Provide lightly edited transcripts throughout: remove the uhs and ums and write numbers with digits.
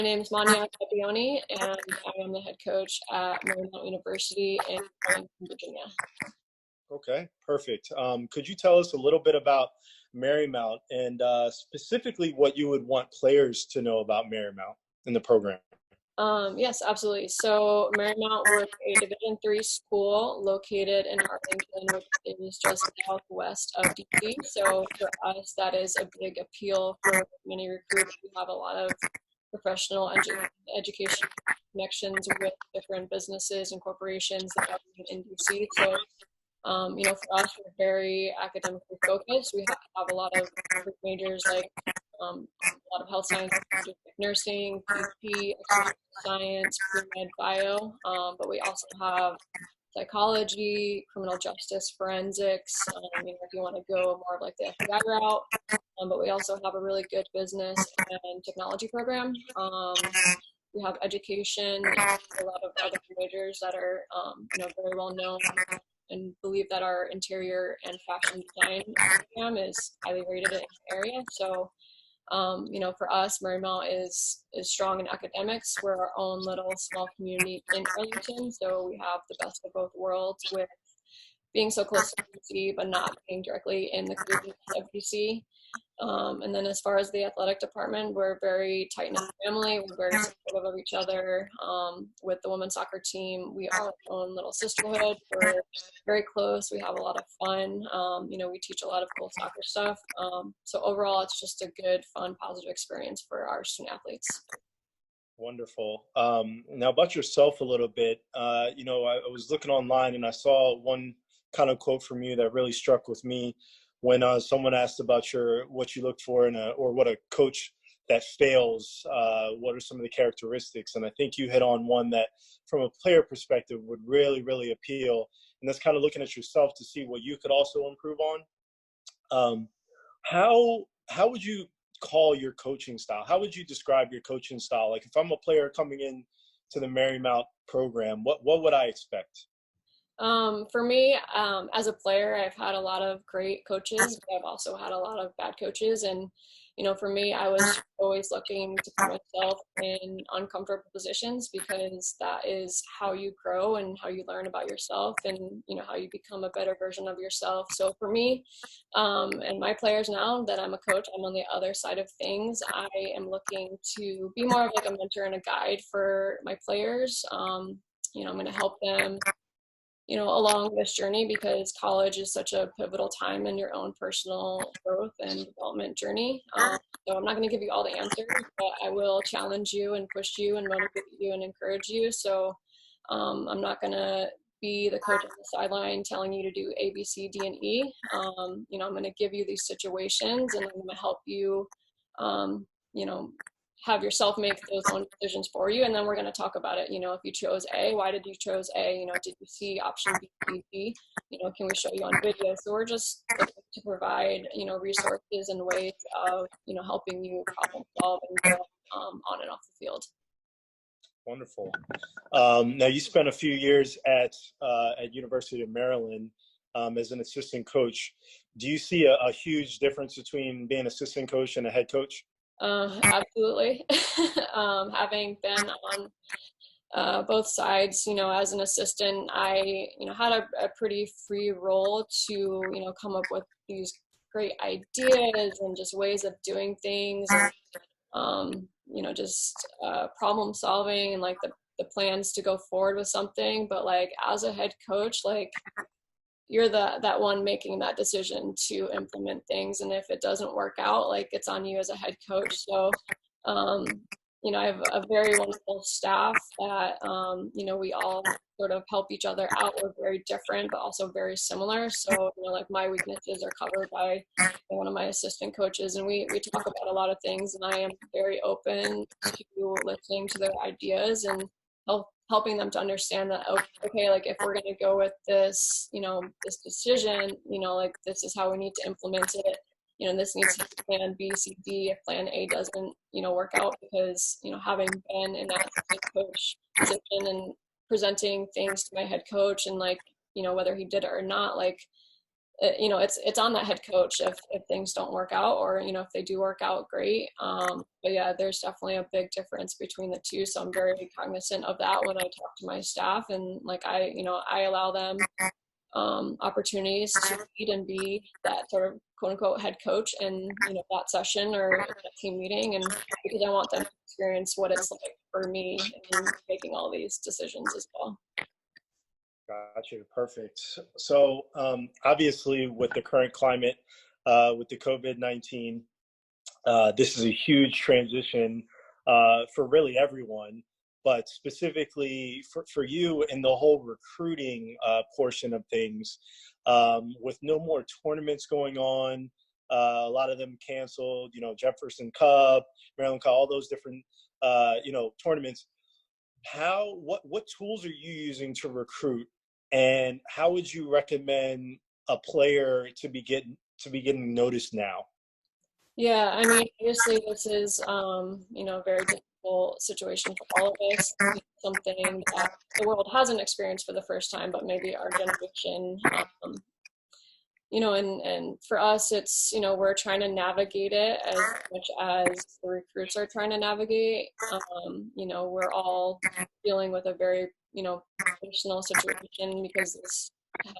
name is Manya Puppione, and I am the head coach at Marymount University in Arlington, Virginia. Okay, perfect. Could you tell us a little bit about Marymount and specifically what you would want players to know about Marymount in the program? Yes, absolutely. So Marymount was a Division III school located in Arlington, which is just southwest of DC. So for us, that is a big appeal for many recruits. We have a lot of professional education connections with different businesses and corporations that are in DC. So for us, we're very academically focused. We have a lot of majors like a lot of health sciences, like nursing, PT, exercise science, pre-med, bio, but we also have psychology, criminal justice, forensics, if you want to go more of like the FBI route, but we also have a really good business and technology program. We have education, a lot of other majors that are, very well known, and believe that our interior and fashion design program is highly rated in the area. So, for us, Marymount is strong in academics. We're our own little small community in Arlington, so we have the best of both worlds with being so close to DC, but not being directly in the community of DC. And then as far as the athletic department, we're very tight-knit family. We're very supportive of each other. With the women's soccer team, we are our own little sisterhood. We're very close. We have a lot of fun. We teach a lot of cool soccer stuff. So overall, it's just a good, fun, positive experience for our student athletes. Wonderful. Now about yourself a little bit, I was looking online and I saw one kind of quote from you that really struck with me when someone asked about what you look for or what a coach that fails, what are some of the characteristics? And I think you hit on one that from a player perspective would really, really appeal. And that's kind of looking at yourself to see what you could also improve on. How would you call your coaching style? How would you describe your coaching style? Like if I'm a player coming in to the Marymount program, what would I expect? For me, as a player, I've had a lot of great coaches, but I've also had a lot of bad coaches. And, for me, I was always looking to put myself in uncomfortable positions because that is how you grow and how you learn about yourself and, how you become a better version of yourself. So for me, and my players now that I'm a coach, I'm on the other side of things. I am looking to be more of like a mentor and a guide for my players. I'm going to help them along this journey because college is such a pivotal time in your own personal growth and development journey. So I'm not going to give you all the answers, but I will challenge you and push you and motivate you and encourage you. So I'm not going to be the coach on the sideline telling you to do A, B, C, D, and E. I'm going to give you these situations and I'm going to help you, have yourself make those own decisions for you. And then we're going to talk about it. If you chose A, why did you chose A? Did you see option B, C, D? Can we show you on video? So we're just looking to provide, resources and ways of, helping you problem solve and go on and off the field. Wonderful. Now you spent a few years at University of Maryland as an assistant coach. Do you see a huge difference between being assistant coach and a head coach? Absolutely. Having been on both sides, as an assistant, I, had a pretty free role to, come up with these great ideas and just ways of doing things, and, just problem solving and like the plans to go forward with something. But like as a head coach, like you're that one making that decision to implement things. And if it doesn't work out, like it's on you as a head coach. So, I have a very wonderful staff that, we all sort of help each other out. We're very different, but also very similar. So, like my weaknesses are covered by one of my assistant coaches and we talk about a lot of things and I am very open to listening to their ideas and helping them to understand that, okay, like if we're going to go with this, this decision, like this is how we need to implement it. This needs to be plan B, C, D if plan A doesn't, work out because, having been in that coach position and presenting things to my head coach and like, whether he did it or not, like it's on that head coach if things don't work out, or if they do work out, great. But yeah, there's definitely a big difference between the two, so I'm very cognizant of that when I talk to my staff, and like I allow them opportunities to lead and be that sort of quote unquote head coach in that session or in that team meeting, and because I want them to experience what it's like for me in making all these decisions as well. Got you. Perfect. So obviously, with the current climate, with the COVID-19, this is a huge transition for really everyone, but specifically for you in the whole recruiting portion of things, with no more tournaments going on, a lot of them canceled, Jefferson Cup, Maryland Cup, all those different, tournaments. What tools are you using to recruit, and how would you recommend a player to be getting noticed now? Yeah, I mean, obviously this is, a very difficult situation for all of us. Something that the world hasn't experienced for the first time, but maybe our generation, and for us, it's, we're trying to navigate it as much as the recruits are trying to navigate. We're all dealing with a very, personal situation because this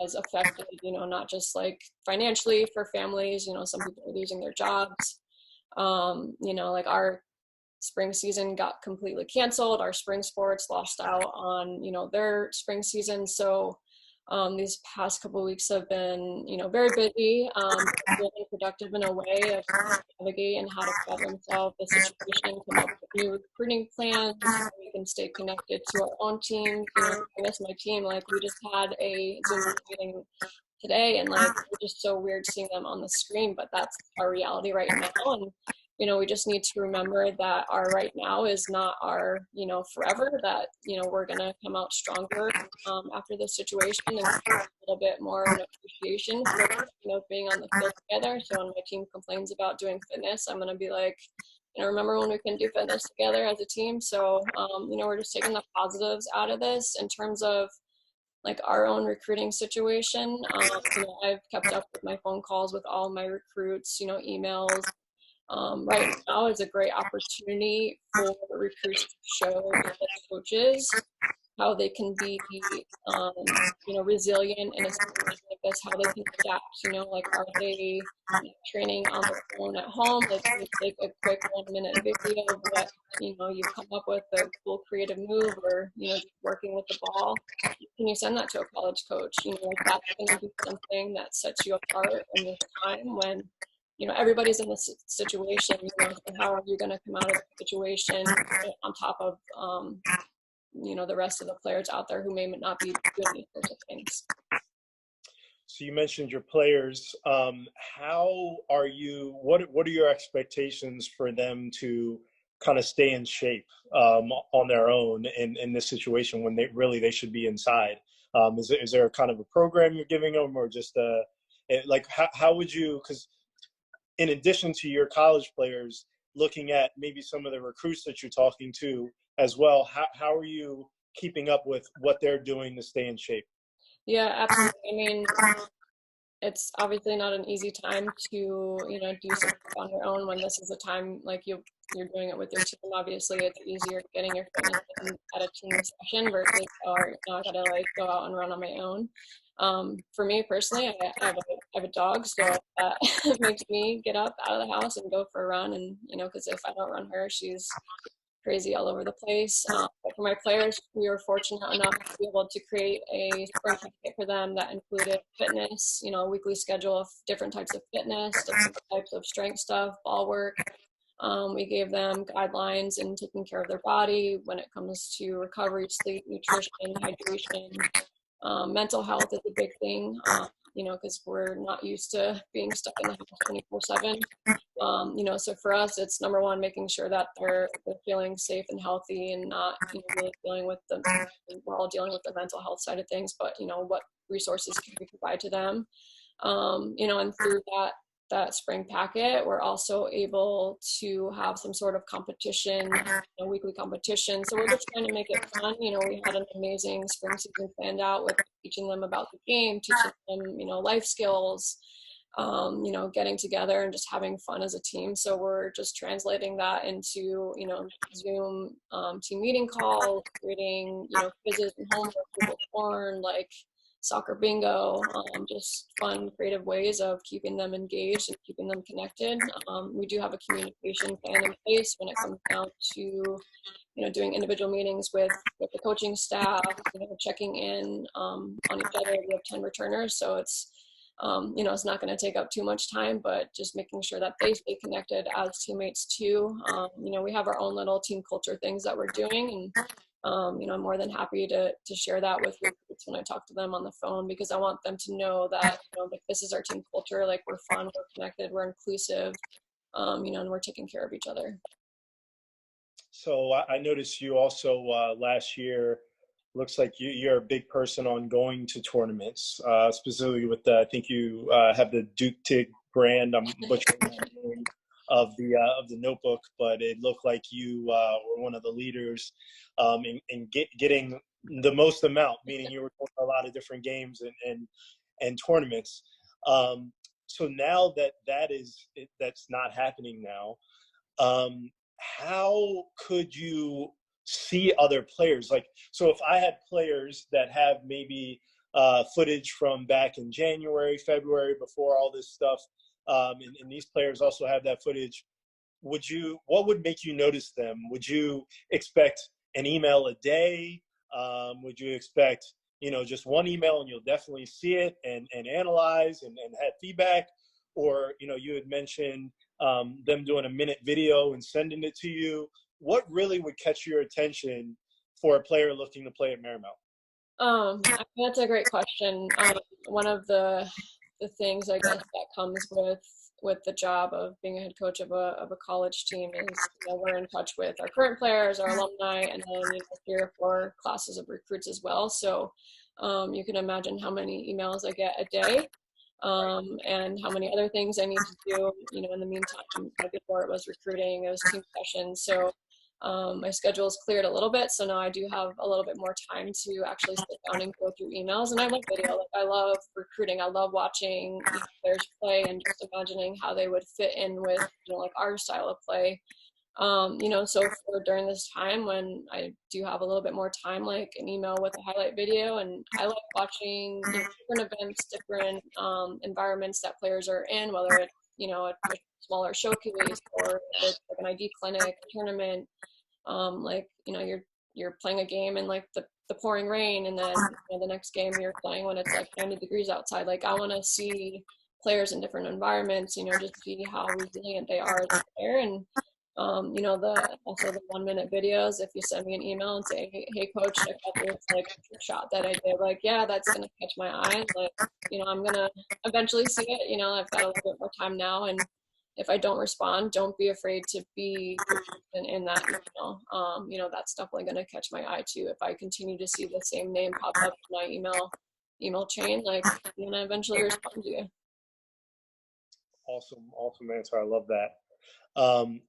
has affected, not just like financially for families, some people are losing their jobs. Like our spring season got completely canceled. Our spring sports lost out on, their spring season. So these past couple of weeks have been, very busy, really productive in a way of navigating how to better themselves the situation, come up with new recruiting plans so we can stay connected to our own team. I guess my team, like we just had a Zoom meeting today, and like it's just so weird seeing them on the screen, but that's our reality right now. And we just need to remember that our right now is not our forever, that we're going to come out stronger after this situation, and a little bit more of an appreciation for being on the field together. So when my team complains about doing fitness, I'm going to be like, remember when we can do fitness together as a team. So we're just taking the positives out of this in terms of like our own recruiting situation. I've kept up with my phone calls with all my recruits, emails. Right now is a great opportunity for recruits to show the coaches how they can be, resilient in a situation like this, how they can adapt, like are they training on their phone at home? Like can you take a quick 1-minute video of what, you've come up with, a cool creative move, or, just working with the ball. Can you send that to a college coach? Like that's going to be something that sets you apart in this time when everybody's in this situation, so how are you going to come out of the situation on top of, the rest of the players out there who may not be doing these sorts of things. So you mentioned your players. What are your expectations for them to kind of stay in shape on their own in this situation when they should be inside? Is there a kind of a program you're giving them, or just how would you, because in addition to your college players, looking at maybe some of the recruits that you're talking to as well, how are you keeping up with what they're doing to stay in shape? Yeah, absolutely. I mean, it's obviously not an easy time to, do something on your own when this is a time like you're doing it with your team. Obviously, it's easier getting your fitness in at a team session versus, I gotta like go out and run on my own. For me personally, I have a dog, so that makes me get up out of the house and go for a run. And because if I don't run her, she's crazy all over the place. But for my players, we were fortunate enough to be able to create a spring packet for them that included fitness, a weekly schedule of different types of fitness, different types of strength stuff, ball work. We gave them guidelines in taking care of their body when it comes to recovery, sleep, nutrition, hydration. Mental health is a big thing, because we're not used to being stuck in the house 24/7. So for us, it's number one, making sure that they're feeling safe and healthy and not, really dealing with we're all dealing with the mental health side of things, but, what resources can we provide to them? And through that that spring packet, we're also able to have some sort of competition, a weekly competition. So we're just trying to make it fun. You know, we had an amazing spring season planned out with teaching them about the game, teaching them, you know, life skills, you know, getting together and just having fun as a team. So we're just translating that into, you know, Zoom team meeting calls, creating, you know, quizzes and homework with porn, like soccer bingo, just fun, creative ways of keeping them engaged and keeping them connected. We do have a communication plan in place when it comes down to, you know, doing individual meetings with the coaching staff, you know, checking in on each other. We have 10 returners, so it's, you know, it's not going to take up too much time, but just making sure that they stay connected as teammates too. You know, we have our own little team culture things that we're doing, and you know, I'm more than happy to share that with recruits when I talk to them on the phone, because I want them to know that, you know, like, this is our team culture. Like, we're fun, we're connected, we're inclusive, you know, and we're taking care of each other. So I noticed you also last year. Looks like you're a big person on going to tournaments, specifically with the, I think you have the Duke Tig brand. I'm butchering the name of the notebook, but it looked like you were one of the leaders in getting the most amount, meaning you were going to a lot of different games and tournaments. So now that's not happening now. How could you see other players? Like, so if I had players that have maybe footage from back in January, February, before all this stuff, and these players also have that footage, what would make you notice them? Would you expect an email a day? Would you expect, you know, just one email and you'll definitely see it and analyze and have feedback? Or, you know, you had mentioned them doing a minute video and sending it to you. What really would catch your attention for a player looking to play at Marymount? That's a great question. One of the things, I guess, that comes with the job of being a head coach of a college team is, you know, we're in touch with our current players, our alumni, and then, you know, 3 or 4 classes of recruits as well. So you can imagine how many emails I get a day. And how many other things I need to do, you know, in the meantime. Before it was recruiting, it was team sessions. So my schedule is cleared a little bit. So now I do have a little bit more time to actually sit down and go through emails. And I love video. Like, I love recruiting. I love watching, you know, players play and just imagining how they would fit in with, you know, like, our style of play. You know, so for during this time when I do have a little bit more time, like an email with a highlight video. And I like watching, you know, different events, different environments that players are in, whether it's, you know, a smaller showcase or it's like an ID clinic, a tournament. Like, you know, you're playing a game in like the pouring rain, and then, you know, the next game you're playing when it's like 90 degrees outside. Like, I want to see players in different environments, you know, just see how resilient they are as a player. And you know, also the 1-minute videos. If you send me an email and say, hey coach, check out this like shot that I did, like, yeah, that's gonna catch my eye. Like, you know, I'm gonna eventually see it. You know, I've got a little bit more time now, and if I don't respond, don't be afraid to be in that email. You know, that's definitely gonna catch my eye too. If I continue to see the same name pop up in my email chain, like, I'm gonna eventually respond to you. Awesome answer. I love that.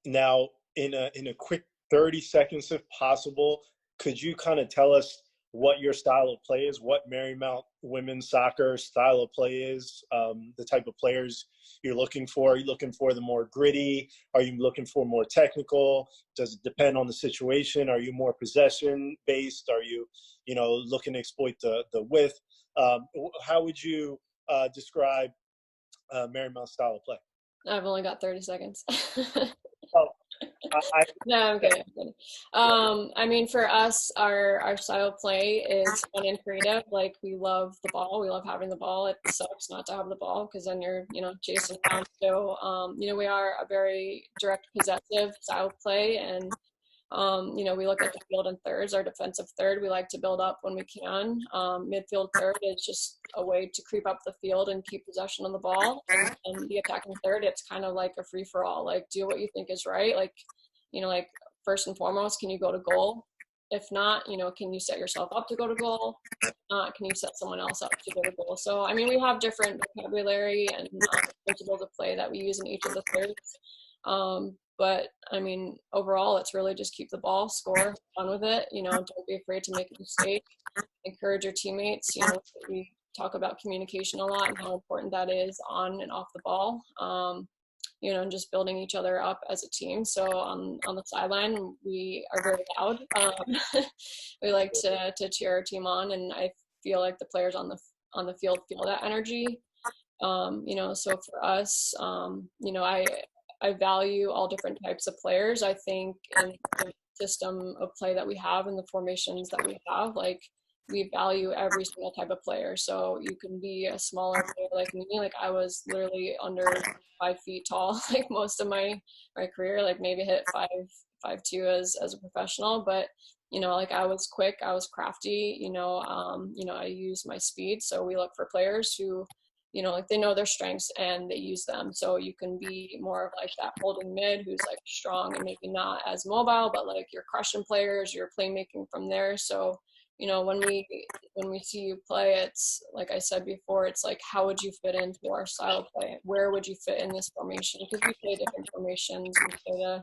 Now, in a quick 30 seconds, if possible, could you kind of tell us what your style of play is, what Marymount women's soccer style of play is, the type of players you're looking for? Are you looking for the more gritty? Are you looking for more technical? Does it depend on the situation? Are you more possession based? Are you, you know, looking to exploit the width? How would you describe Marymount's style of play? I've only got 30 seconds. Oh, No, I'm kidding. I mean, for us, our style of play is fun and creative. Like, we love the ball. We love having the ball. It sucks not to have the ball, because then you're, you know, chasing around. So, you know, we are a very direct, possessive style of play. And you know, we look at the field in thirds. Our defensive third, we like to build up when we can. Midfield third is just a way to creep up the field and keep possession of the ball. And the attacking third, it's kind of like a free for all. Like, do what you think is right. Like, you know, like, first and foremost, can you go to goal? if not, can you set yourself up to go to goal? If not, can you set someone else up to go to goal? So, I mean, we have different vocabulary and principles of play that we use in each of the thirds. But I mean, overall, it's really just keep the ball, score, have fun with it. Don't be afraid to make a mistake. Encourage your teammates. We talk about communication a lot and how important that is on and off the ball. And just building each other up as a team. So on the sideline, we are very loud. We like to cheer our team on, and I feel like the players on the field feel that energy. So for us, I value all different types of players. I think in the system of play that we have and the formations that we have, like, we value every single type of player. So you can be a smaller player like me. Like, I was literally under 5 feet tall, like most of my career, like maybe hit 5'2" as a professional. But, like, I was quick, I was crafty, I use my speed. So we look for players who, like, they know their strengths and they use them. So you can be more of like that holding mid who's like strong and maybe not as mobile, but like you're crushing players, you're playmaking from there. So, when we see you play, it's like I said before, it's like, how would you fit into our style of play? Where would you fit in this formation? Because we play different formations. We play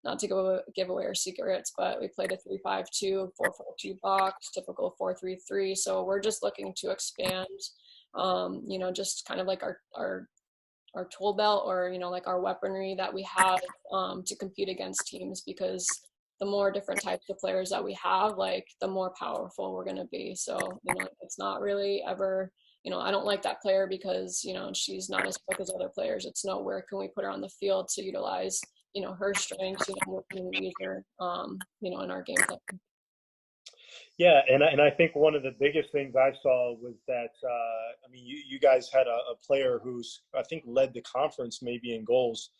not to give away our secrets, but we played a 3-5-2, 4-4-2 box, typical 4-3-3. So we're just looking to expand, just kind of like our tool belt, or like our weaponry that we have to compete against teams, because the more different types of players that we have, like, the more powerful we're going to be. So it's not really ever, I don't like that player because she's not as quick as other players. It's no, where can we put her on the field to utilize her strengths, what can we use her in our game plan. Yeah, and I think one of the biggest things I saw was that I mean, you guys had a player who's, I think, led the conference maybe in goals,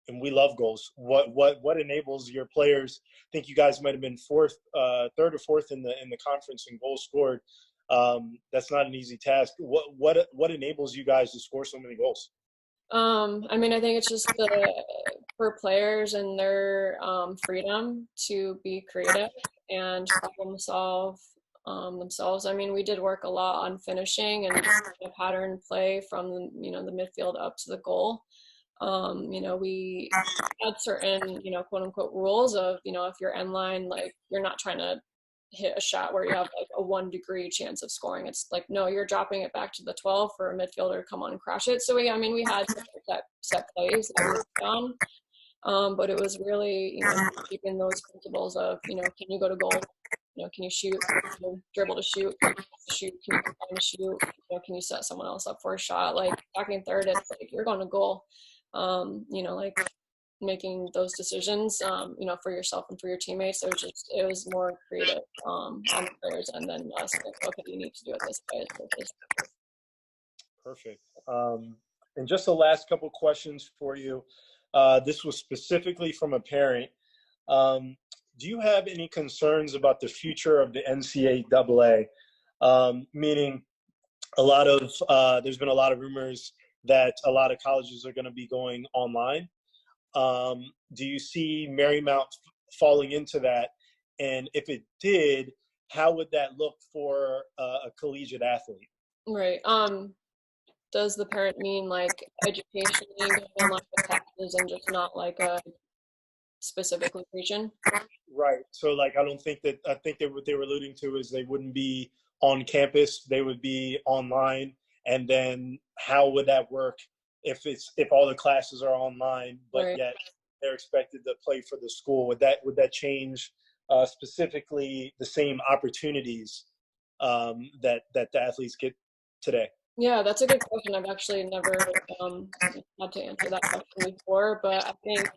and we love goals. What enables your players? I think you guys might have been third or fourth in the conference in goals scored. That's not an easy task. What enables you guys to score so many goals? I mean, I think it's just for players and their freedom to be creative and problem solve themselves. I mean, we did work a lot on finishing and pattern play from the midfield up to the goal. We had certain quote unquote rules of if you're end line, like, you're not trying to hit a shot where you have like a 1-degree chance of scoring. It's like, no, you're dropping it back to the 12 for a midfielder to come on and crash it. So we had set plays that we worked on, but it was really keeping those principles of can you go to goal, can you shoot, can you dribble to shoot, can you shoot, can you combine to shoot, can you set someone else up for a shot? Like, second, third, it's like, you're going to goal. Like, making those decisions, for yourself and for your teammates. It was more creative on the players, and then us, like, okay, you need to do it this way. Perfect. And just the last couple questions for you. This was specifically from a parent. Do you have any concerns about the future of the NCAA? Meaning, there's been a lot of rumors that a lot of colleges are going to be going online. Do you see Marymount falling into that? And if it did, how would that look for a collegiate athlete? Right. Does the parent mean like education going online with classes and just not like a specific location? Right. So, like, I think what they were alluding to is they wouldn't be on campus; they would be online. And then, how would that work if all the classes are online, but Right. yet they're expected to play for the school? Would that change specifically the same opportunities that the athletes get today? Yeah, that's a good question. I've actually never had to answer that question before, but I think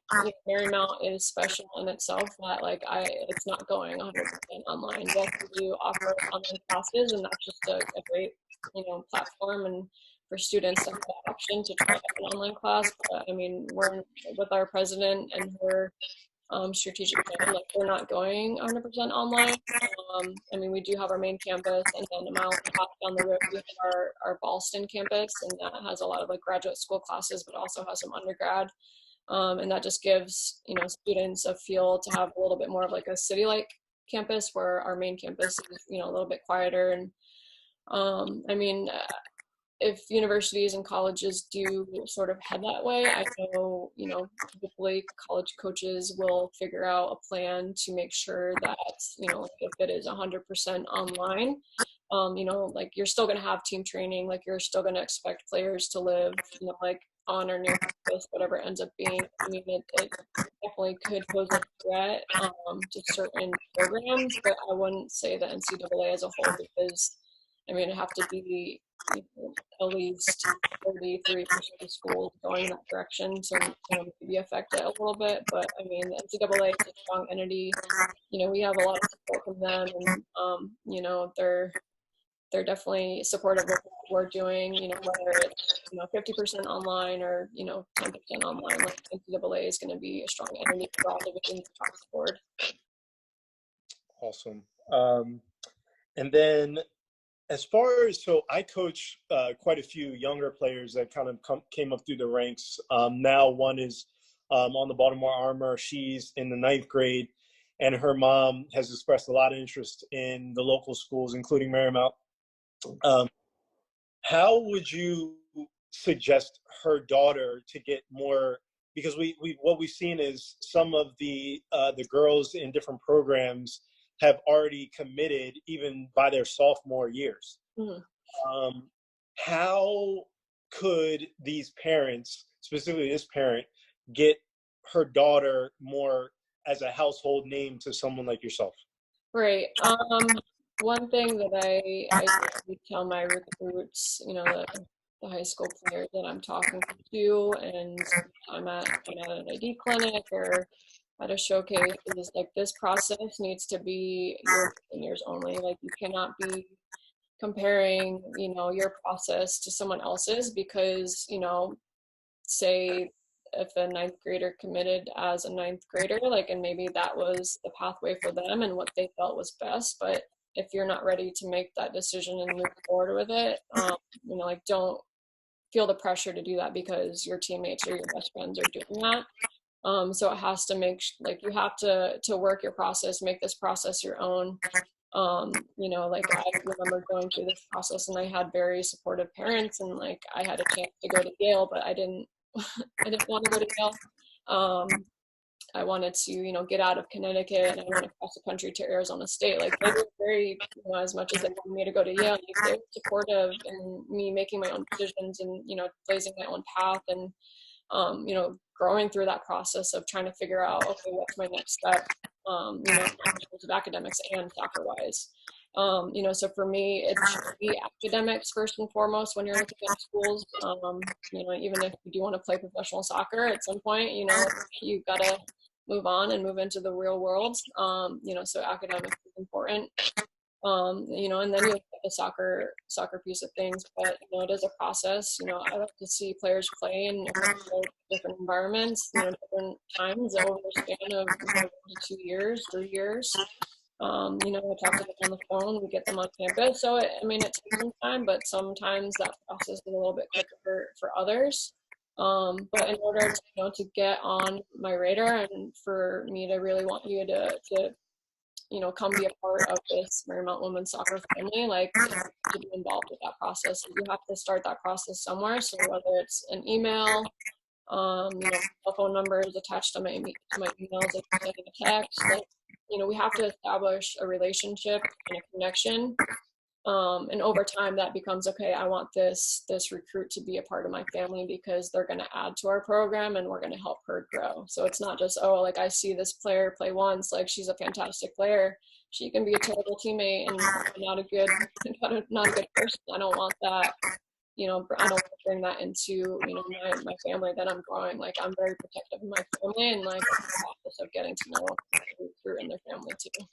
Marymount is special in itself that, like, it's not going 100% online. Yes, we do offer online classes, and that's just a great platform and for students to have the option to try out an online class. But I mean, we're with our president and her strategic plan, like, we're not going 100% online. I mean, we do have our main campus, and then a mile and a half down the road we have our Ballston campus, and that has a lot of like graduate school classes, but also has some undergrad And that just gives, students a feel to have a little bit more of like a city-like campus, where our main campus is, a little bit quieter. And I mean, if universities and colleges do sort of head that way, I know, hopefully college coaches will figure out a plan to make sure that, if it is 100% online, like you're still going to have team training, like you're still going to expect players to live, like on or near campus, whatever it ends up being. I mean, it definitely could pose a threat to certain programs, but I wouldn't say the NCAA as a whole, because I mean, it'd have to be at least 33% of schools going in that direction to maybe affect it a little bit. But I mean, the NCAA is a strong entity. We have a lot of support from them, and they're definitely supportive of what we're doing. Whether it's 50% online or 10% online, like NCAA is going to be a strong entity for all divisions across the board. Awesome. And then, as far as, so I coach quite a few younger players that kind of came up through the ranks. Now one is on the Baltimore Armor. She's in the 9th grade, and her mom has expressed a lot of interest in the local schools, including Marymount. How would you suggest her daughter to get more? Because what we've seen is some of the girls in different programs have already committed even by their sophomore years. Mm-hmm. How could these parents, specifically this parent, get her daughter more as a household name to someone like yourself? Right. One thing that I tell my recruits, the high school players that I'm talking to, and I'm at an ID clinic or at a showcase, is like, this process needs to be your seniors only. Like, you cannot be comparing, your process to someone else's, because, say if a 9th grader committed as a 9th grader, like, and maybe that was the pathway for them and what they felt was best, but if you're not ready to make that decision and move forward with it, like, don't feel the pressure to do that because your teammates or your best friends are doing that. So it has to like, you have to work your process, make this process your own. Like, I remember going through this process, and I had very supportive parents, and like, I had a chance to go to Yale, but I didn't want to go to Yale. I wanted to, get out of Connecticut, and I went across the country to Arizona State. Like, they were very, as much as they wanted me to go to Yale, like, they were supportive in me making my own decisions and, blazing my own path, and, growing through that process of trying to figure out, okay, what's my next step, in terms of academics and soccer-wise. So for me, it should be academics first and foremost when you're looking at schools. Even if you do want to play professional soccer at some point, you gotta move on and move into the real world. So academics is important. And then you look at the soccer piece of things, but it is a process. I like to see players play in a couple of different environments, different times over a span of 2 years, 3 years. We talk to them on the phone, we get them on campus. So it takes some time, but sometimes that process is a little bit quicker for others. But in order to get on my radar, and for me to really want you to come be a part of this Marymount women's soccer family, like, to be involved with that process, you have to start that process somewhere. So whether it's an email, cell phone numbers attached to my emails, if you're sending a text, like, we have to establish a relationship and a connection. And over time that becomes, okay, I want this recruit to be a part of my family because they're going to add to our program and we're going to help her grow. So it's not just, oh, like, I see this player play once, like, she's a fantastic player, she can be a terrible teammate and not a good person. I don't want that. I don't want to bring that into, my family that I'm growing. Like, I'm very protective of my family, and like, the process of getting to know the recruit and their family too.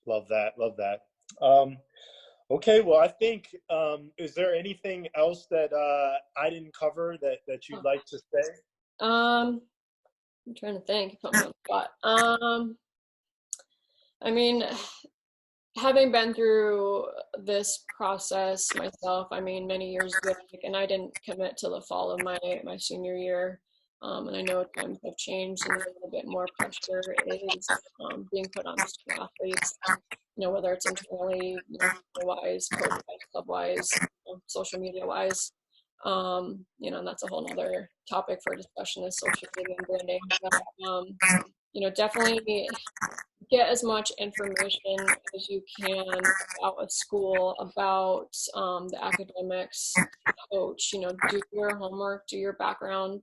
Love that. Okay, well, I think, is there anything else that I didn't cover that you'd like to say? I'm trying to think. Put me on the spot. Having been through this process myself, many years ago, and I didn't commit till the fall of my senior year. And I know times have changed and a little bit more pressure is being put on student athletes, whether it's internally, wise, coach wise, club wise, social media wise. And that's a whole nother topic for discussion is social media and branding. But, definitely get as much information as you can out of school about the academics. Coach, do your homework, do your background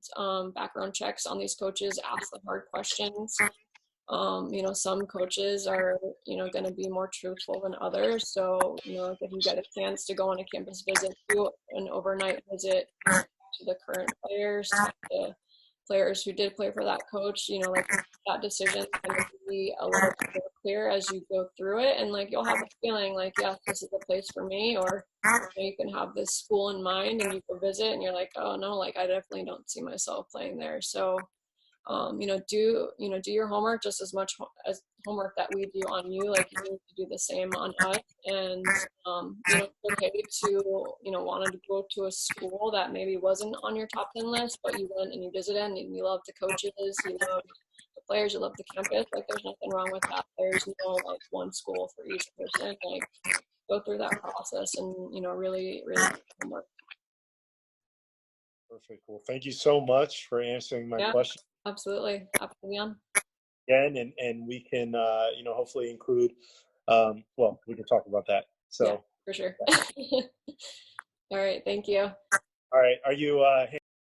checks on these coaches, ask the hard questions. Some coaches are going to be more truthful than others, so if you get a chance to go on a campus visit, do an overnight visit to the current players, talk to players who did play for that coach, like that decision is going to be a little bit more clear as you go through it, and like you'll have a feeling like, yeah, this is the place for me, or you can have this school in mind and you go visit and you're like, oh no, like I definitely don't see myself playing there. So do your homework just as much as homework that we do on you, like you need to do the same on us. And it's okay to wanted to go to a school that maybe wasn't on your top 10 list, but you went and you visited and you love the coaches, you love the players, you love the campus. Like there's nothing wrong with that. There's no like one school for each person. Like go through that process and really do homework. Perfect. Well, thank you so much for answering my question. Absolutely. Happy to be on. Again, and we can, hopefully include, well, we can talk about that. So yeah, for sure. All right. Thank you. All right. Are you